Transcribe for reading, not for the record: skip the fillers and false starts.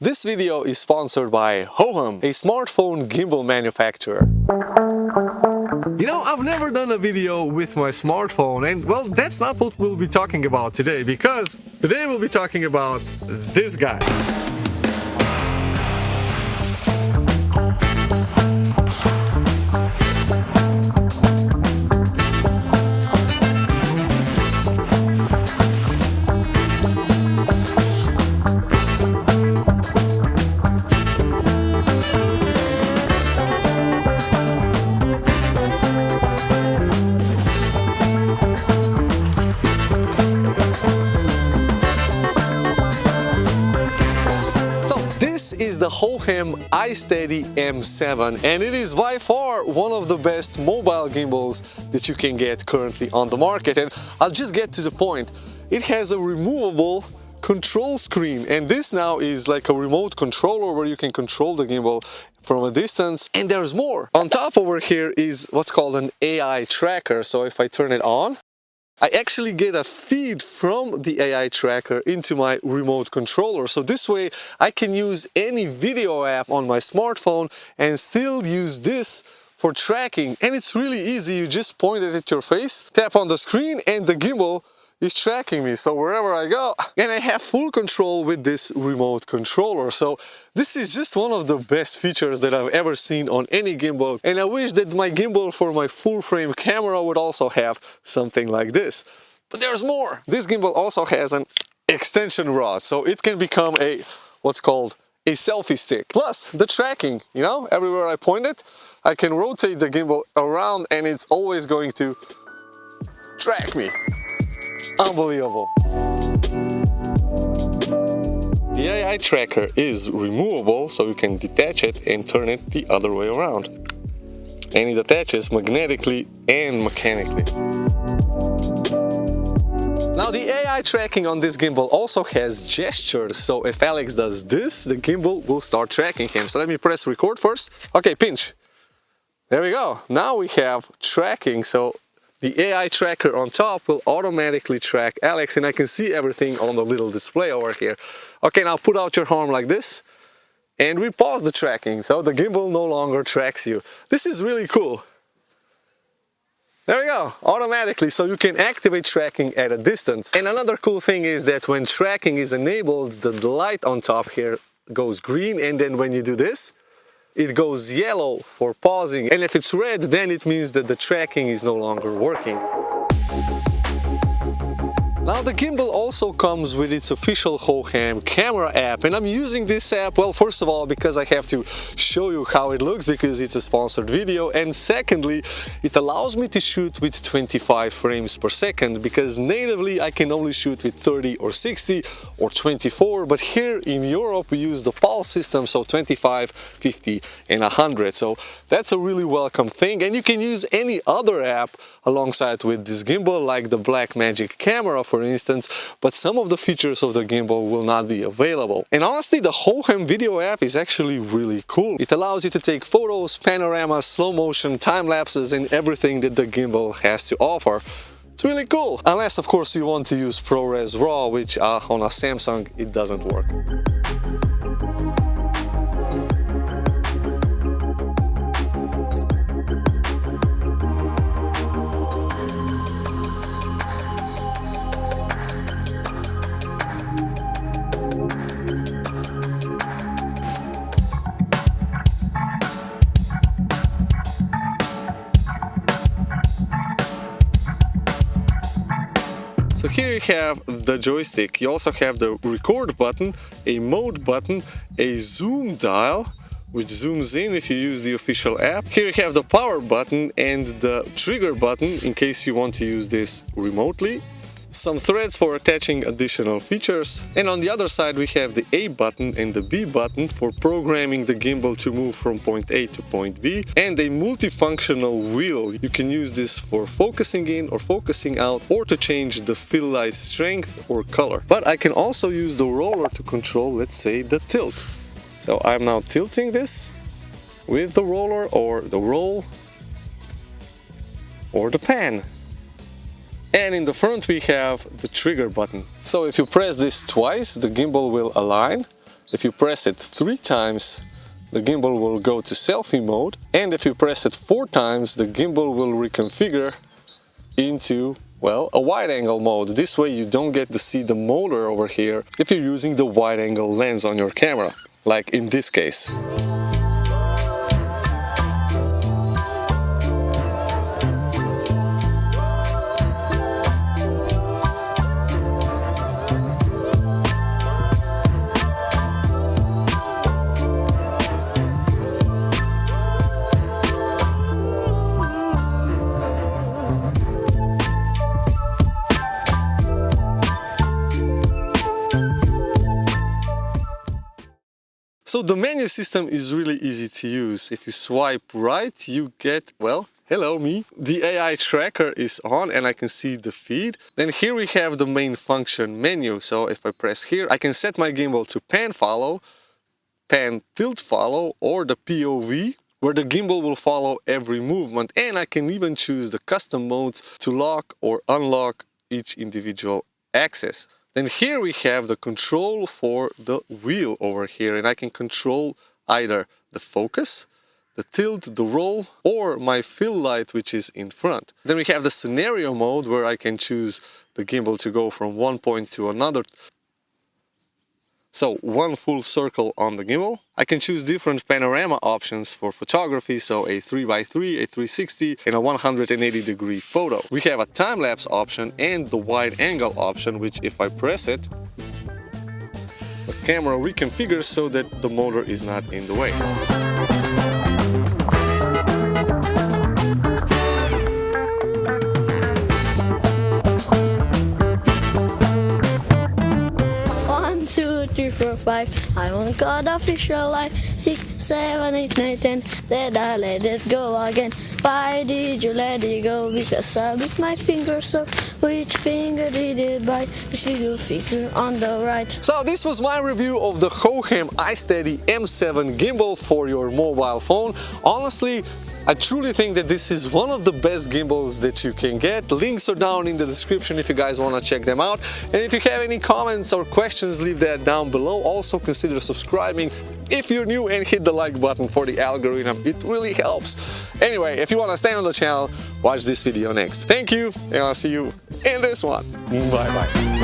This video is sponsored by Hohem, a smartphone gimbal manufacturer. You know, I've never done a video with my smartphone, and well, that's not what we'll be talking about today, because today we'll be talking about this guy. This is the Hohem iSteady M7, and it is by far one of the best mobile gimbals that you can get currently on the market. And I'll just get to the point. It has a removable control screen, and this now is like a remote controller where you can control the gimbal from a distance. And there's more. On top over here is what's called an AI tracker. So if I turn it on, I actually get a feed from the AI tracker into my remote controller. So this way I can use any video app on my smartphone and still use this for tracking. And it's really easy. You just point it at your face, tap on the screen, and the gimbal is tracking me, so wherever I go. And I have full control with this remote controller. So this is just one of the best features that I've ever seen on any gimbal. And I wish that my gimbal for my full frame camera would also have something like this. But there's more. This gimbal also has an extension rod, so it can become a what's called a selfie stick. Plus the tracking, you know, everywhere I point it, I can rotate the gimbal around and it's always going to track me. Unbelievable. The AI tracker is removable, so you can detach it and turn it the other way around. And it attaches magnetically and mechanically. Now the AI tracking on this gimbal also has gestures, so if Alex does this, the gimbal will start tracking him. So let me press record first. Okay, pinch. There we go. Now we have tracking, so the AI tracker on top will automatically track Alex, and I can see everything on the little display over here. Okay, now put out your arm like this, and we pause the tracking, so the gimbal no longer tracks you. This is really cool. There we go, automatically, so you can activate tracking at a distance. And another cool thing is that when tracking is enabled, the light on top here goes green, and then when you do this, it goes yellow for pausing, and if it's red, then it means that the tracking is no longer working. Now the gimbal also comes with its official Hohem camera app, and I'm using this app, well, first of all because I have to show you how it looks because it's a sponsored video, and secondly it allows me to shoot with 25 frames per second because natively I can only shoot with 30 or 60 or 24, but here in Europe we use the pulse system, so 25, 50 and 100, so that's a really welcome thing. And you can use any other app alongside with this gimbal, like the Blackmagic camera for instance, but some of the features of the gimbal will not be available. And honestly, the Hohem video app is actually really cool. It allows you to take photos, panoramas, slow motion, time lapses, and everything that the gimbal has to offer. It's really cool, unless of course you want to use ProRes RAW, which on a Samsung it doesn't work. So here you have the joystick. You also have the record button, a mode button, a zoom dial, which zooms in if you use the official app. Here you have the power button and the trigger button in case you want to use this remotely. Some threads for attaching additional features, and on the other side we have the A button and the B button for programming the gimbal to move from point A to point B, and a multifunctional wheel. You can use this for focusing in or focusing out, or to change the fill light strength or color. But I can also use the roller to control, let's say, the tilt. So I'm now tilting this with the roller, or the roll, or the pan. And in the front we have the trigger button. So if you press this twice, the gimbal will align. If you press it 3 times, the gimbal will go to selfie mode, and if you press it 4 times, the gimbal will reconfigure into, well, a wide angle mode. This way you don't get to see the motor over here if you're using the wide angle lens on your camera, like in this case. So the menu system is really easy to use. If you swipe right, you get, well, hello me. The AI tracker is on and I can see the feed. Then here we have the main function menu. So if I press here, I can set my gimbal to pan follow, pan tilt follow, or the POV, where the gimbal will follow every movement. And I can even choose the custom modes to lock or unlock each individual axis. Then here we have the control for the wheel over here, and I can control either the focus, the tilt, the roll, or my fill light, which is in front. Then we have the scenario mode, where I can choose the gimbal to go from one point to another. So one full circle on the gimbal. I can choose different panorama options for photography, so a 3x3, a 360, and a 180-degree photo. We have a time-lapse option and the wide angle option, which if I press it, the camera reconfigures so that the motor is not in the way. Four, 5. I won't got official life. 6, 7, 8, 9, 10. Said I let it go again. Why did you let it go? Because I bit my finger, so which finger did it bite? This little finger on the right. So this was my review of the Hohem iSteady M7 gimbal for your mobile phone. Honestly, I truly think that this is one of the best gimbals that you can get. Links are down in the description if you guys want to check them out. And if you have any comments or questions, leave that down below. Also consider subscribing if you're new and hit the like button for the algorithm. It really helps. Anyway, if you want to stay on the channel, watch this video next. Thank you, and I'll see you in this one. Bye bye.